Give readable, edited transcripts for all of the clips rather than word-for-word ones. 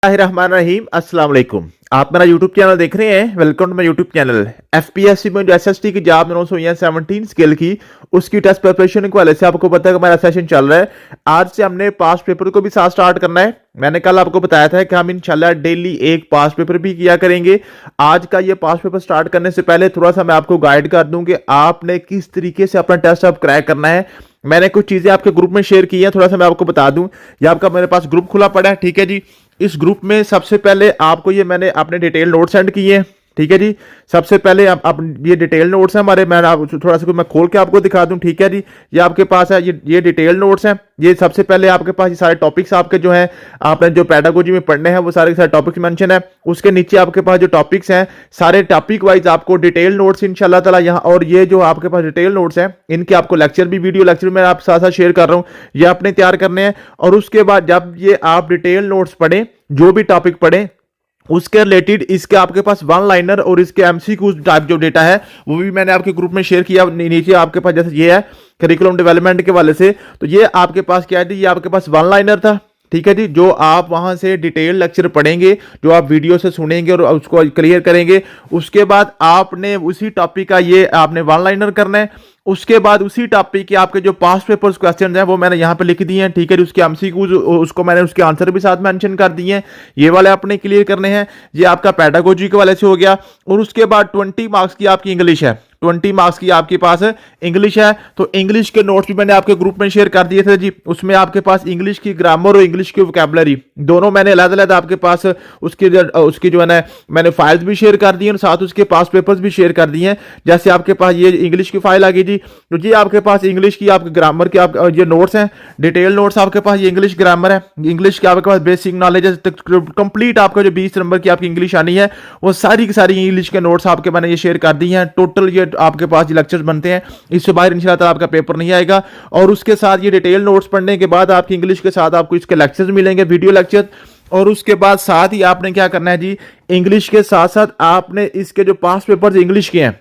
रहीम अस्सलाम वालेकुम। आप मेरा यूट्यूब चैनल देख रहे हैं। Welcome to my YouTube channel. FPSC में जो एसएसटी की जॉब अनाउंस हुई है 17 स्केल की, उसकी टेस्ट प्रिपरेशन के वाले से आपको पता है कि हमारा सेशन चल रहा है। आज से हमने पास्ट पेपर को भी साथ स्टार्ट करना है। मैंने कल आपको बताया था कि हम इंशाल्लाह डेली एक पास्ट पेपर भी किया करेंगे। आज का ये पास्ट पेपर स्टार्ट करने से पहले थोड़ा सा मैं आपको गाइड कर दूं कि आपने किस तरीके से अपना टेस्ट अब क्रैक करना है। मैंने कुछ चीजें आपके ग्रुप में शेयर की हैं, थोड़ा सा मैं आपको बता दूं। ये आपका मेरे पास ग्रुप खुला पड़ा है, ठीक है जी। इस ग्रुप में सबसे पहले आपको ये मैंने अपने डिटेल नोट सेंड किए हैं, ठीक है जी। सबसे पहले आप ये डिटेल नोट्स हैं हमारे, मैं थोड़ा सा मैं खोल के आपको दिखा दूं, ठीक है जी। ये आपके पास है, ये डिटेल नोट्स हैं। ये सबसे पहले आपके पास ये सारे टॉपिक्स आपके जो हैं, आपने जो पेडागोजी में पढ़ने हैं वो सारे के सारे टॉपिक्स मेंशन है। उसके नीचे आपके पास जो टॉपिक्स हैं सारे टॉपिक वाइज आपको डिटेल नोट्स इंशाल्लाह ताला यहाँ, और ये जो आपके पास डिटेल नोट्स हैं इनके आपको लेक्चर भी, वीडियो लेक्चर में आप साथ साथ शेयर कर रहा हूँ, ये आपने तैयार करने हैं। और उसके बाद जब ये आप डिटेल नोट्स पढ़ें, जो भी टॉपिक पढ़ें उसके रिलेटेड इसके आपके पास वन लाइनर और इसके एमसीक्यू टाइप जो डेटा है वो भी मैंने आपके ग्रुप में शेयर किया। नीचे आपके पास जैसे ये है करिकुलम डेवलपमेंट के वाले से, तो ये आपके पास क्या है, ये आपके पास वन लाइनर था, ठीक है जी। जो आप वहां से डिटेल लेक्चर पढ़ेंगे, जो आप वीडियो से सुनेंगे और उसको क्लियर करेंगे, उसके बाद आपने उसी टॉपिक का ये आपने वन लाइनर करना है। उसके बाद उसी टॉपिक के आपके जो पास्ट पेपर्स क्वेश्चन हैं वो मैंने यहाँ पे लिख दिए हैं, ठीक है जी। उसके एमसीक्यूज उसको मैंने उसके आंसर भी साथ मेंशन कर दिए हैं, ये वाले आपने क्लियर करने हैं। ये आपका पेडागोजी के वाले से हो गया। और उसके बाद 20 मार्क्स की आपकी इंग्लिश है, 20 मार्क्स की आपके पास इंग्लिश है। तो इंग्लिश के नोट्स भी मैंने आपके ग्रुप में शेयर कर दिए थे जी। उसमें आपके पास इंग्लिश की ग्रामर और इंग्लिश की वोकैबुलरी दोनों मैंने अलग अलग आपके पास उसकी जो है ना मैंने फाइल्स भी शेयर कर दी हैं और साथ उसके पास पेपर्स भी शेयर कर दिए हैं। जैसे आपके पास ये इंग्लिश की फाइल आ गई जी, तो ये आपके पास इंग्लिश की आपके ग्रामर के आप ये नोट्स हैं, डिटेल नोट्स आपके पास, ये इंग्लिश ग्रामर है, इंग्लिश के आपके पास बेसिक नॉलेज कंप्लीट आपका जो 20 नंबर की आपकी इंग्लिश आनी है वो सारी की सारी इंग्लिश के नोट्स आपके मैंने ये शेयर कर दी हैं। टोटल ये आपके पास लेक्चर्स बनते हैं, इससे बाहर इंशाल्लाह ताला आपका पेपर नहीं आएगा। और उसके साथ ये डिटेल नोट्स पढ़ने के बाद आपकी इंग्लिश के साथ आपको इसके लेक्चर्स मिलेंगे, वीडियो लेक्चर। और उसके बाद साथ ही आपने क्या करना है जी, इंग्लिश के साथ साथ आपने इसके जो पास्ट पेपर्स इंग्लिश के हैं,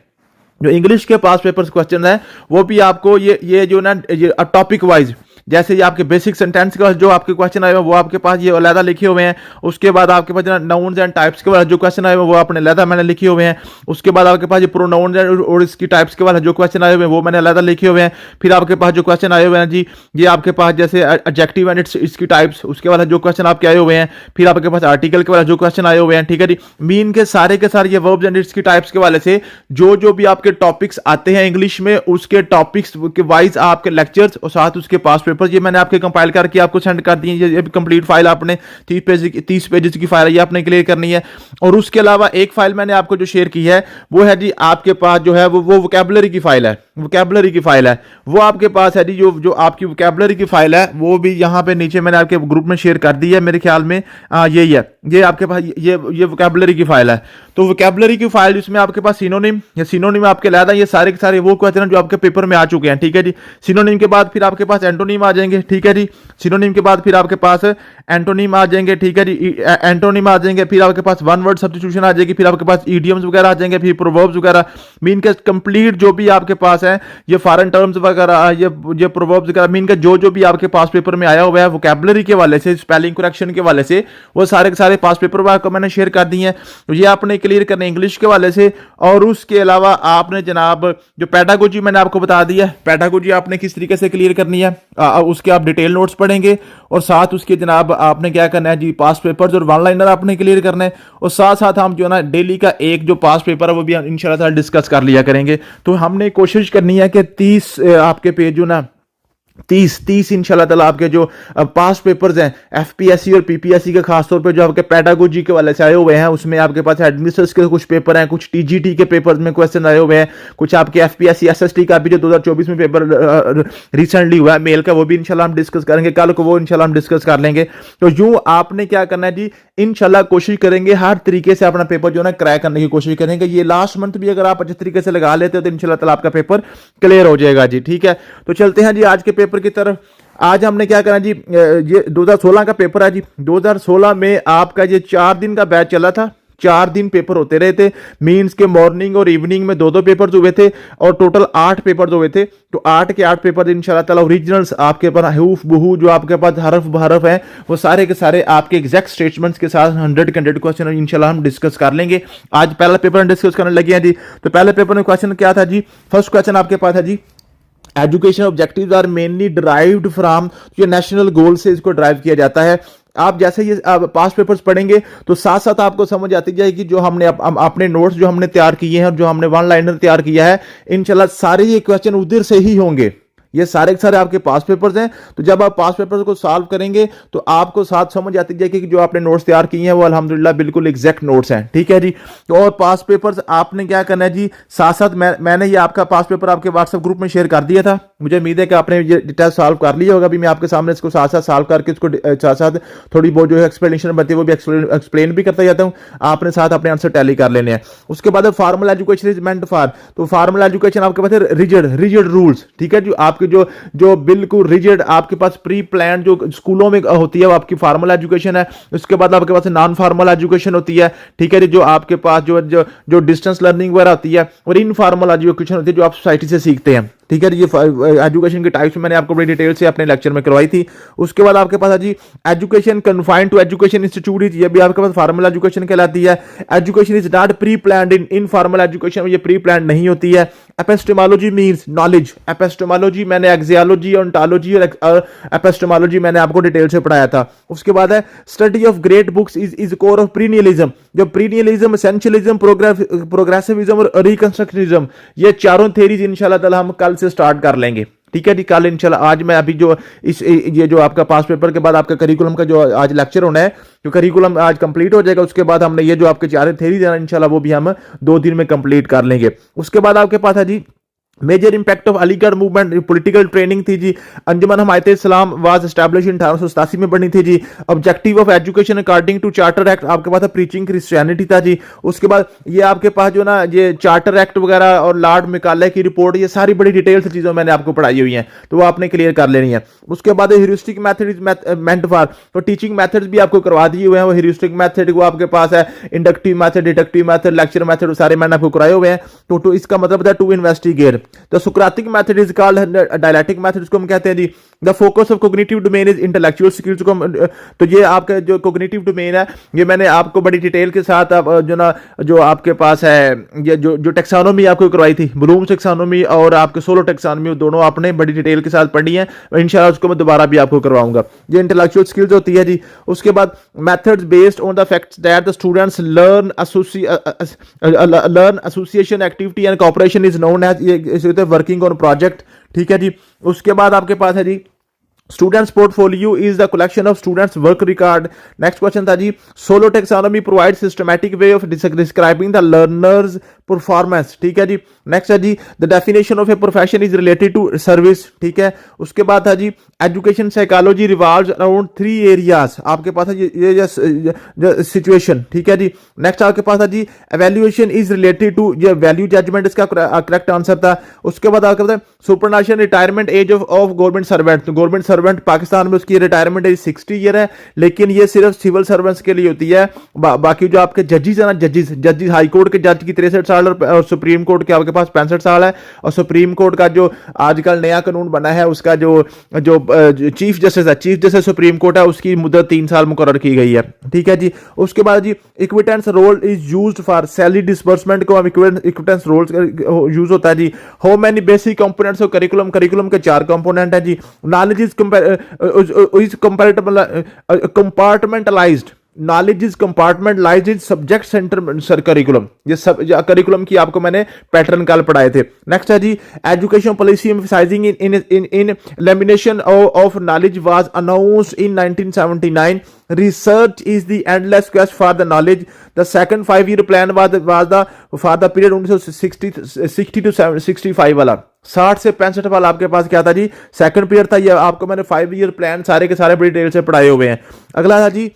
जो इंग्लिश के पास पेपर्स क्वेश्चन है वो भी आपको ये जो ना ये टॉपिक वाइज, जैसे ये आपके बेसिक सेंटेंस के जो आपके क्वेश्चन आए हुए वो आपके पास ये अलग लिखे हुए हैं। उसके बाद आपके पास नाउन्स एंड टाइप्स के वाले जो क्वेश्चन आए हुए वो आपने अलग मैंने लिखे हुए हैं। उसके बाद आपके पास ये प्रोनाउंस और इसकी टाइप्स के वाले जो क्वेश्चन आए हुए हैं वो मैंने अलग लिखे हुए हैं। फिर आपके पास जो क्वेश्चन आए हुए हैं जी, ये आपके पास जैसे एडजेक्टिव एंड इसकी टाइप्स, उसके वाले जो क्वेश्चन आपके आए हुए हैं। फिर आपके पास आर्टिकल के वाले जो क्वेश्चन आए हुए हैं, ठीक है जी। मीन के सारे ये वर्ब्स एंड इसकी टाइप्स के वाले से जो भी आपके टॉपिक्स आते हैं इंग्लिश में, उसके टॉपिक्स के वाइज आपके लेक्चर्स और साथ उसके पास पेपर ये मैंने आपके कंपाइल करके आपको सेंड कर दी है। ये कंप्लीट फाइल आपने 30 पेजेस की फाइल है, ये आपने क्लियर करनी है। और उसके अलावा एक फाइल मैंने आपको जो शेयर की है वो है जी आपके पास जो है वो वोकैबुलरी की फाइल है, वोकैबुलरी की फाइल है वो आपके पास है जी। जो आपकी वोकैबुलरी की फाइल है वो भी यहाँ पे नीचे मैंने आपके ग्रुप में शेयर कर दी है, मेरे ख्याल में यही है। ये आपके पास ये वोकैबुलरी की फाइल है। तो वोकैबुलरी की फाइल इसमें आपके पास सिनोनिम आपके लादा, ये सारे के सारे वो क्वेश्चन जो आपके पेपर में आ चुके हैं, ठीक है जी। सिनोनिम के बाद फिर आपके पास एंटोनिम आ जाएंगे, ठीक है जी। सिनोनिम के बाद फिर आपके पास एंटोनिम आ जाएंगे, ठीक है जी। एंटोनिम आ जाएंगे, फिर आपके पास वन वर्ड सब्स्टिट्यूशन आ जाएगी, फिर आपके पास इडियम्स वगैरह आ जाएंगे, फिर प्रोवर्ब्स वगैरह। मीन के कंप्लीट जो भी आपके पास है ये फॉरेन टर्म्स वगैरह, ये प्रोवर्ब्स वगैरह, मीन का जो भी आपके पास पेपर में आया हुआ है वोकैबुलरी के वाले से, स्पेलिंग करेक्शन के वाले से, वो सारे के सारे पास पेपर आपको मैंने शेयर कर दिए हैं। तो ये आपने क्लियर करने इंग्लिश के वाले से। और उसके अलावा आपने जनाब जो पेडागोजी मैंने आपको बता दिया है, पेडागोजी आपने किस तरीके से क्लियर करनी है, उसके आप डिटेल नोट्स पढ़ेंगे और साथ उसके जनाब आपने क्या करना है जी, पास पेपर्स और वन लाइनर आपने क्लियर करना है। और साथ साथ हम जो ना डेली का एक जो पास पेपर है वो भी इंशाल्लाह डिस्कस कर लिया करेंगे। तो हमने कोशिश करनी है कि 30 आपके पेज जो ना 30 इंशाल्लाह ताला आपके जो पास पेपर्स हैं एफपीएससी और पीपीएससी के खासतौर पे जो आपके पेडागोजी के वाले से आए हुए हैं, उसमें आपके पास एडमिनिस्ट्रेशन के कुछ पेपर हैं, कुछ टीजीटी के पेपर्स में क्वेश्चन आए हुए हैं, कुछ आपके एफपीएससी एसएसटी का भी जो 2024 में पेपर रिसेंटली हुआ है मेल का, वो भी इंशाल्लाह हम डिस्कस करेंगे। कल को वो इंशाल्लाह हम डिस्कस कर लेंगे। तो यूं आपने क्या करना है जी, इंशाल्लाह कोशिश करेंगे हर तरीके से अपना पेपर जो है क्रैक करने की कोशिश करेंगे। ये लास्ट मंथ भी अगर आप अच्छे तरीके से लगा लेते हो तो इंशाल्लाह ताला आपका पेपर क्लियर हो जाएगा जी, ठीक है। तो चलते हैं जी आज के पेपर की तरफ। आज हमने क्या करना जी, ये 2016 का पेपर है जी। 2016 में आपका ये 4 दिन का बैच चला था, 4 दिन पेपर होते रहे थे, मीन्स के मॉर्निंग और इवनिंग में 2-2 पेपर्स हुए थे और टोटल 8 पेपर्स हुए थे। तो 8 के 8 पेपर इंशाल्लाह ताला ओरिजिनल्स आपके पास हूफ बहू जो आपके पास हरफ बहरफ है वो सारे के सारे आपके एग्जैक्ट स्टेटमेंट्स के साथ 100 के 100 क्वेश्चन इंशाल्लाह हम डिस्कस कर लेंगे। आज पहला पेपर हम डिस्कस करने लगे हैं जी। तो पहले पेपर में क्वेश्चन क्या था जी? फर्स्ट क्वेश्चन आपके पास है जी, education objectives are mainly derived from, जो नेशनल गोल से इसको ड्राइव किया जाता है। आप जैसे ये पास पेपर्स पढ़ेंगे तो साथ साथ आपको समझ आती जाएगी जो हमने अपने नोट्स जो हमने तैयार किए हैं और जो हमने वन लाइनर तैयार किया है इंशाल्लाह सारे ये क्वेश्चन उधर से ही होंगे। ये सारे के सारे आपके पास पेपर्स हैं। तो जब आप पास पेपर्स को सॉल्व करेंगे तो आपको साथ समझ आती जाएगी कि जो आपने नोट्स तैयार किए हैं वो अल्हम्दुलिल्लाह बिल्कुल एग्जैक्ट नोट्स हैं। ठीक है जी। तो और पास पेपर्स आपने क्या करना है जी, साथ साथ मैंने ये आपका पास पेपर आपके व्हाट्सएप ग्रुप में शेयर कर दिया था। मुझे उम्मीद है कि आपने ये टेस्ट सॉल्व कर लिया होगा। अभी मैं आपके सामने इसको साथ साथ सॉल्व करके इसको साथ साथ थोड़ी बहुत जो है एक्सप्लेनेशन बनती है वो भी एक्सप्लेन भी करता जाता हूँ। आपने साथ अपने आंसर टैली कर लेने हैं। उसके बाद formal education is meant for, तो फॉर्मल एजुकेशन आपके पास है रिजिड रूल्स। ठीक है, जो आपके जो बिल्कुल रिजिड आपके पास प्री प्लान जो स्कूलों में होती है वो आपकी फॉर्मल एजुकेशन है। उसके बाद आपके पास नॉन फॉर्मल एजुकेशन होती है। ठीक है, जो आपके पास जो डिस्टेंस लर्निंग वगैरह होती है और इनफॉर्मल एजुकेशन होती है जो आप सोसाइटी से सीखते हैं। ठीक है, ये एजुकेशन के टाइप्स मैंने आपको बड़ी डिटेल से अपने लेक्चर में करवाई थी। उसके बाद आपके पास है जी education confined to education institute, ये भी आपके पास फॉर्मल एजुकेशन कहलाती है। Education is not preplanned in informal education, ये प्री प्लान्ड नहीं होती है। एपिस्टेमोलॉजी मींस नॉलेज, एपिस्टेमोलॉजी मैंने एक्सियोलॉजी ओंटोलॉजी और एपिस्टेमोलॉजी मैंने आपको डिटेल से पढ़ाया था। उसके बाद है study of great books is core of perennialism, जो प्रीनियलिज्म, एसेंशियलिज्म, प्रोग्रेसिविज्म और रिकंस्ट्रक्शनिज्म, ये चारों थ्योरीज इंशाल्लाह ताला हम कल से स्टार्ट कर लेंगे। ठीक है जी, कल इंशाल्लाह। आज मैं अभी जो ये जो आपका पास पेपर के बाद आपका करिकुलम का जो आज लेक्चर होना है, जो करिकुलम आज कंप्लीट हो जाएगा, उसके बाद हमने ये जो आपके चार थ्योरीज है इंशाल्लाह वो भी हम 2 दिन में कंप्लीट कर लेंगे। उसके बाद आपके पास है जी major impact of Aligarh movement, political training थी जी। अंजुमन हमायत इस्लाम वाज एस्टैब्लिश इन 1887 में बनी थी जी। Objective of education according to charter act आपके पास प्रीचिंग क्रिश्चियनिटी था जी। उसके बाद ये आपके पास जो ना ये चार्टर एक्ट वगैरह और लॉर्ड मैकाले की रिपोर्ट, ये सारी बड़ी डिटेल से चीज़ों मैंने आपको पढ़ाई हुई हैं, तो वो आपने क्लियर कर लेनी है। उसके बाद heuristic method is meant for, तो टीचिंग मेथड्स भी आपको करवा दिए हुए हैं। वो ह्यूरिस्टिक मेथड वो आपके पास है, inductive method, deductive method, lecture method, सारे मैंने आपको कराए हुए हैं। तो इसका मतलब है टू इन्वेस्टिगेट। तो Socratic method is called dialectic method, इसको हम कहते हैं जी। The focus of cognitive domain is intellectual skills को, तो ये आपका जो कोग्निटिव डोमेन है ये मैंने आपको बड़ी डिटेल के साथ जो आपके पास है ये जो टेक्सोनोमी आपको करवाई थी, ब्लूम्स टेक्सोनोमी और आपके सोलो टेक्सोनोमी, दोनों आपने बड़ी डिटेल के साथ पढ़ी है। इंशाल्लाह उसको मैं दोबारा भी आपको करवाऊंगा। ये इंटेलेक्चुअल स्किल्स होती है जी। उसके बाद methods based on the facts that the students learn association activity and cooperation is known as working on project. ठीक है जी। उसके बाद आपके पास है जी students portfolio is the collection of students work record. Next question था जी SOLO taxonomy provide systematic way of describing the learners performance. ठीक है जी। नेक्स्ट है जी the definition of a profession is related to service. ठीक है। उसके बाद था जी education psychology revolves around 3 areas, आपके पास है ये सिचुएशन। ठीक है जी। नेक्स्ट आपके पास था जी एवेल्युएशन इज रिलेटेड टू ये वैल्यू जजमेंट, इसका करेक्ट आंसर था। उसके बाद आपके पास superannuation retirement age of government servant, government servant Pakistan में उसकी रिटायरमेंट एज 60 ईयर है, लेकिन ये सिर्फ सिविल सर्वेंट्स के लिए होती है। बाकी जो आपके जजेस है ना, जजेस हाई कोर्ट के जज की 63 साल और सुप्रीम कोर्ट के आपके पास 65 साल है। और सुप्रीम कोर्ट का जो आजकल नया कानून बना है उसका जो चीफ जस्टिस है, चीफ जस्टिस सुप्रीम कोर्ट है, उसकी मुद्दत 3 साल मुकर्रर की गई है। ठीक है जी। उसके बाद जी acquittance roll is used for salary disbursement को हम इक्विटेंस रोल यूज होता है जी। How many basic components of curriculum, curriculum के 4 कंपोनेंट है जी। Knowledge is compartmentalised, knowledge is compartmentalised in subject centre curriculum, ये सब करिकुलम की आपको मैंने पैटर्न कल पढ़ाए थे। नेक्स्ट है जी education policy emphasising in lamination of knowledge was announced in 1979। Research is the endless quest for the knowledge. The second 5-year plan was for the period 1960 to 65 वाला, 60 से 65 वाला आपके पास क्या था जी, सेकंड पीरियड था। ये आपको मैंने 5-year प्लान सारे के सारे बड़ी डिटेल से पढ़ाए हुए हैं। अगला था जी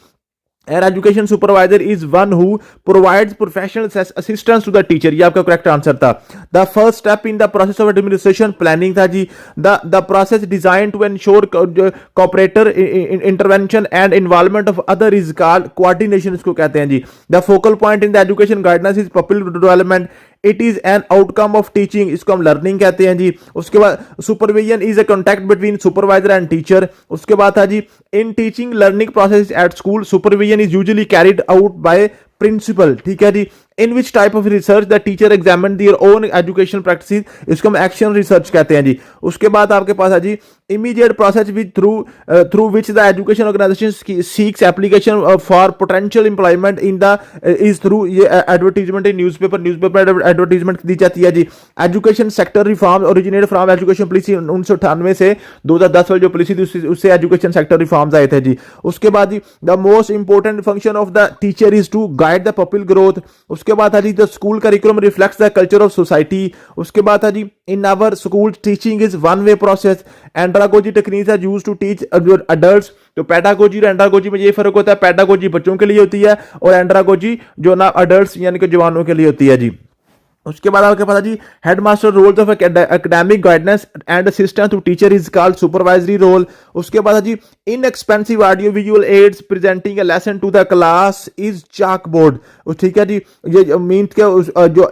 An education supervisor is one who provides professional assistance to the teacher. ये आपका करेक्ट आंसर था. The first step in the process of administration planning था जी. The process designed to ensure cooperator intervention and involvement of other is called coordination, इसको कहते हैं जी. The focal point in the education guidance is pupil development. It is an outcome of teaching, इसको हम learning कहते हैं जी. उसके बाद supervision is a contact between supervisor and teacher. उसके बाद था जी in teaching learning process at school supervision is usually carried out by principal. ठीक है जी. In which type of research the teacher examine their own education practice, इसको हम action research कहते हैं जी. उसके बाद आपके पास है जी immediate process with through which the education organisation seeks application for potential employment in the is through advertisement in newspaper advertisement दी जाती है जी. Education sector reform originate from education policy 1998 से 2010 वाली जो पॉलिसी थी उससे एजुकेशन सेक्टर रिफॉर्म्स आए थे जी. उसके बाद जी the most important function of the teacher is to guide the people growth. उसके बाद था जी the school curriculum reflects the culture of society. उसके बाद था जी in our school teaching is one way process. Andragogy techniques are used to teach adults. तो pedagogy और एंड्रागोजी में ये फर्क होता है, पेडागोजी बच्चों के लिए होती है और एंड्रागोजी जो ना अडल्ट्स यानी कि जवानों के लिए होती है जी. उसके बाद आपके पास जी headmaster roles of academic guidance and assistance to teacher is called supervisory role. उसके बाद जी inexpensive audio visual aids presenting a lesson to the class is chalk board. ठीक है जी. ये मीन के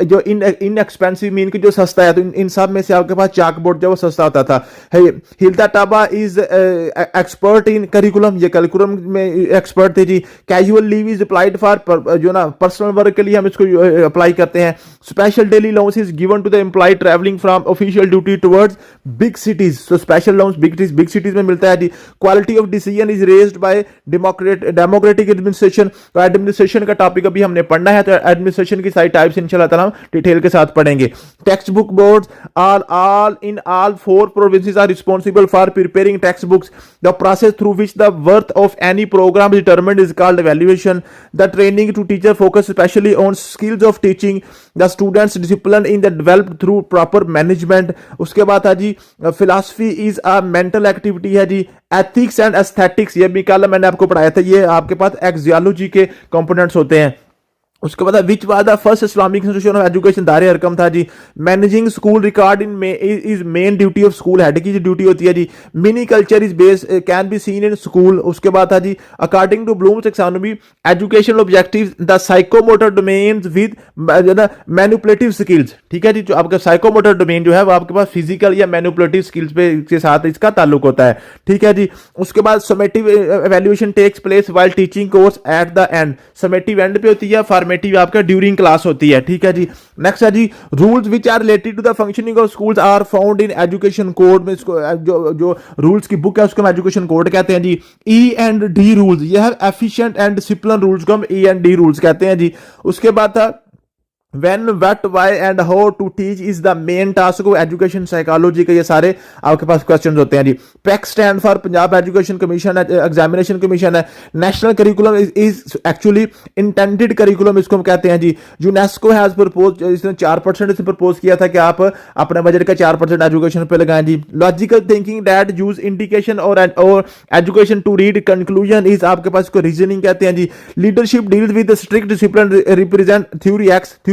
जो इनएक्सपेंसिव मीन के जो सस्ता है, तो इन सब में से आपके पास चाक बोर्ड जो वो सस्ता होता था. Hilda Taba is expert in curriculum, ये करिकुलम में एक्सपर्ट थे जी. Casual leave is applied for जो ना पर्सनल वर्क के लिए हम इसको अप्लाई करते हैं. Special daily allowance is given to the employee traveling from official duty towards big cities. So special allowance big cities में मिलता है जी. Quality of decision is raised by democratic administration. तो एडमिनिस्ट्रेशन का टॉपिक अभी हमने पढ़ना है, तो एडमिनिस्ट्रेशन की सारी टाइप्स इंशाल्लाह ताला डिटेल के साथ पढ़ेंगे. Text book boards all four provinces are responsible for preparing textbooks. The process through which the worth of any program is determined is called evaluation. The training to teacher focus especially on skills of teaching. The students discipline in the developed through proper management. उसके बाद है जी philosophy is a mental activity है जी. ethics and aesthetics ये भी कल मैंने आपको पढ़ाया था, ये आपके पास एक्सियोलॉजी के कंपोनेंट्स होते हैं. उसके बाद which was the first Islamic institution of education, दार अरकम था जी. Managing school record in is main duty of school head की जो ड्यूटी होती है जी. Mini culture is base can be seen in school. उसके बाद था जी according to Bloom's taxonomy educational objectives the psychomotor domains with manipulative skills. ठीक है जी. जो आपका साइकोमोटर डोमेन जो है वो आपके पास फिजिकल या मैनिपुलेटिव स्किल्स पे के साथ इसका ताल्लुक होता है. ठीक है जी. उसके बाद summative evaluation takes place while teaching course at the end. Summative end पे होती है, फॉर्मेटिव आपका ड्यूरिंग क्लास होती है. ठीक है जी. नेक्स्ट है जी rules which are related to the functioning of schools are found in education code. में इसको जो रूल्स की बुक है उसको हम एजुकेशन कोड कहते हैं जी. ई एंड डी रूल्स, ये है एफिशिएंट एंड डिसिप्लिन रूल्स को हम ई एंड डी रूल्स कहते हैं जी. उसके बाद था when, what, why and how to teach is the main task of education psychology के ये सारे आपके पास क्वेश्चंस होते हैं जी. PEC stand for Punjab education commission examination commission है. National curriculum is actually intended curriculum इसको हम कहते हैं जी. यूनेस्को हैज प्रपोज, इसने 4% इसे प्रपोज किया था कि आप अपने बजट का 4% एजुकेशन पे लगाएं जी. Logical thinking that use indication और education to read conclusion is आपके पास इसको रीजनिंग कहते हैं जी. Leadership deals with strict discipline represent theory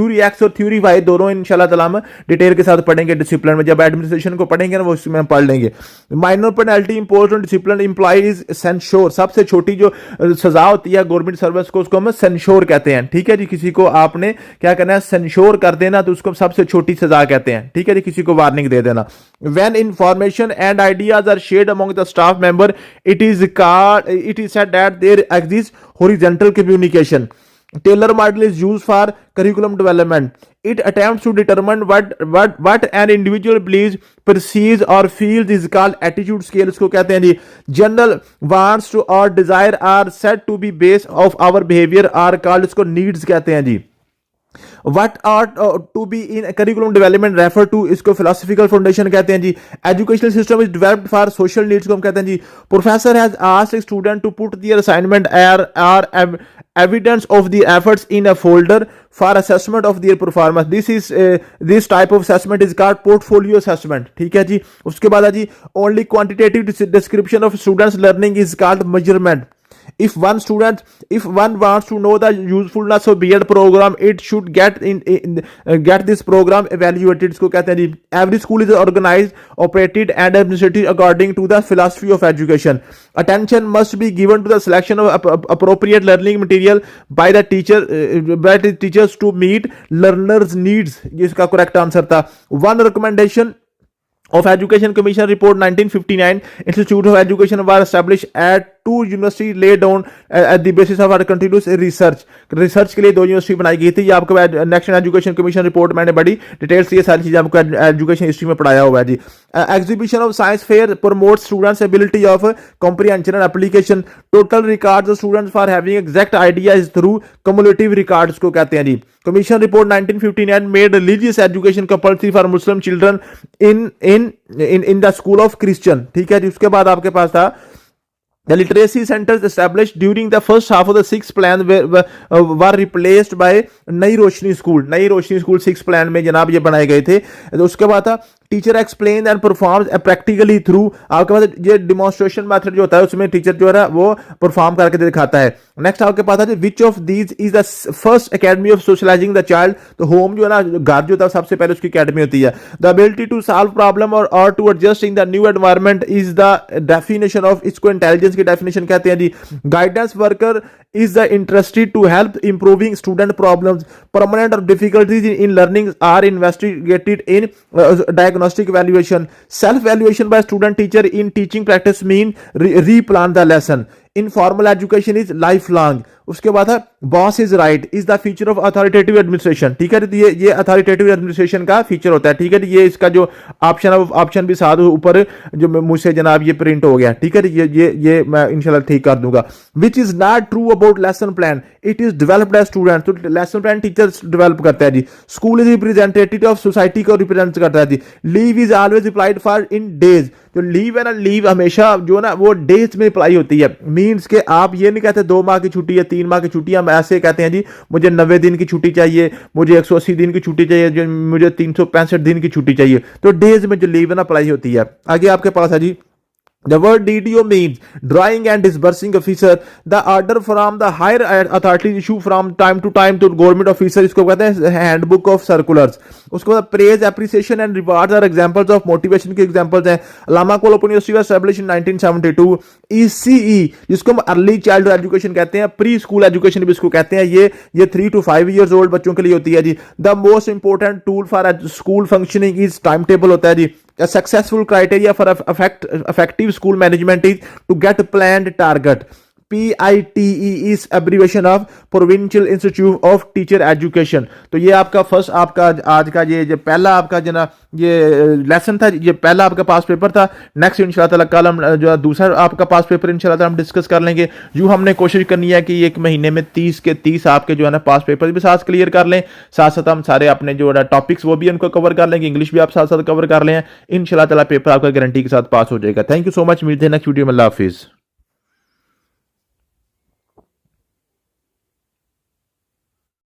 X और थ्योरी वाई दोनों इंशाल्लाह ताला हम डिटेल के साथ पढ़ेंगे डिसिप्लिन में. जब एडमिनिस्ट्रेशन को पढ़ेंगे ना वो उसमें हम पढ़ लेंगे. Minor penalty imposed on discipline employees censure, सबसे छोटी जो सजा होती है गवर्नमेंट सर्विस को उसको हम सेंश्योर कहते हैं. ठीक है जी. किसी को आपने क्या करना है, सेंश्योर कर देना, तो उसको सबसे छोटी सजा कहते हैं. ठीक है जी. किसी को वार्निंग दे देना. When information and ideas are shared among the staff member it is said that there exist horizontal communication. Taylor model is used for curriculum development. It attempts to determine what an individual believes, perceives or feels is called attitude scale. इसको कहते हैं जी. General wants to or desire are said to be base of our behavior are called, इसको needs कहते हैं जी. What ought to be in curriculum development refer to, इसको philosophical foundation कहते हैं जी. Educational system is developed for social needs को हम कहते हैं जी. Professor has asked a student to put their assignment or evidence of the efforts in a folder for assessment of their performance. This type of assessment is called portfolio assessment. ठीक है जी. उसके बाद है जी only quantitative description of students learning is called measurement. If one wants to know the usefulness of B.Ed program, it should get this program evaluated. इसको कहते हैं जी, every school is organized, operated and administrated according to the philosophy of education. Attention must be given to the selection of appropriate learning material by the teachers to meet learners needs. ये इसका correct answer था. One recommendation of Education Commission Report 1959, Institute of Education were established at 2 universities laid down at the basis of our continuous research के लिए 2 university बनाई गई थी. ये आपको नेशनल एजुकेशन कमीशन रिपोर्ट मैंने बड़ी डिटेल से ये सारी चीजें आपको एजुकेशन हिस्ट्री में पढ़ाया हुआ है जी. Exhibition of science fair promote students ability of comprehension and application. Total records of students for having exact ideas through cumulative records को कहते हैं जी. Commission report 1959 made religious education compulsory for Muslim children in the school of Christian. ठीक है जी. उसके बाद आपके पास था the literacy centers established during the first half of the 6th plan were replaced by Nai Roshni school 6th plan में जनाब ये बनाए गए थे. तो उसके बाद था teacher explain and perform practically through. आपके पास ये डिमॉन्स्ट्रेशन मेथड जो होता है उसमें टीचर जो है ना वो परफॉर्म करके दिखाता है. नेक्स्ट आपके पास है which of these is the first academy of socializing the child. तो होम जो है ना घर जो था सबसे पहले उसकी एकेडमी होती है. The ability to solve problem और to adjust in the new environment is the definition of. इसको इंटेलिजेंस की डेफिनेशन कहते हैं जी. Guidance worker is the interested to help improving student problems. Permanent or difficulties in learning are investigated in diagnostic evaluation. Self evaluation by student teacher in teaching practice mean replan the lesson. Informal education is lifelong. उसके बाद है boss is right is the feature of authoritative administration. ठीक है, ये authoritative administration का feature होता है. ठीक है, ये इसका जो ऑप्शन भी साथ ऊपर जो मुझसे जनाब ये प्रिंट हो गया. ठीक है, ये मैं इंशाल्लाह ठीक कर दूंगा. Which is not true about lesson plan. It is developed by student. तो लेसन प्लान टीचर डेवलप करता है जी. School is representative of society को रिप्रेजेंट करता है जी. Leave is always applied for in days. जो लीव है ना, लीव हमेशा जो ना वो डेज में अप्लाई होती है. मीन्स के आप ये नहीं कहते 2 माह की छुट्टी है 3 माह की छुट्टी. हम ऐसे कहते हैं जी मुझे 90 दिन की छुट्टी चाहिए, मुझे 180 दिन की छुट्टी चाहिए, मुझे 365 दिन की छुट्टी चाहिए. तो डेज में जो लीव है ना अप्लाई होती है. आगे आपके पास है जी the word DDO means drawing and disbursing officer. The order from the higher authority issue from time to time to government officer. इसको कहते हैं handbook of circulars. उसके बाद praise, appreciation and rewards are examples of motivation के examples हैं. Lama Open University was established in 1972. ECE जिसको हम early childhood education कहते हैं, pre school education भी इसको कहते हैं. ये 3 to 5 years old बच्चों के लिए होती है जी. The most important tool for school functioning is timetable होता है जी. A successful criteria for effective school management is to get planned target. PITE is abbreviation of Provincial Institute of Teacher Education. तो ये आपका फर्स्ट आपका आज का ये पहला आपका जो ना ये लेसन था, ये पहला आपका पास पेपर था. नेक्स्ट इंशाल्लाह ताला कल हम जो दूसरा आपका पास पेपर इंशाल्लाह ताला हम डिस्कस कर लेंगे. यूँ हमने कोशिश करनी है कि 1 महीने में 30 के 30 आपके जो है ना पास पेपर भी साथ क्लियर कर लें. साथ साथ हम सारे अपने जो है टॉपिक्स वो भी उनको कवर कर लेंगे. इंग्लिश भी आप साथ साथ कवर कर लें. इंशाल्लाह ताला पेपर आपका गारंटी के साथ पास हो जाएगा. Thank you so much. मिलते हैं नेक्स्ट वीडियो में. अल्लाह हाफिज़.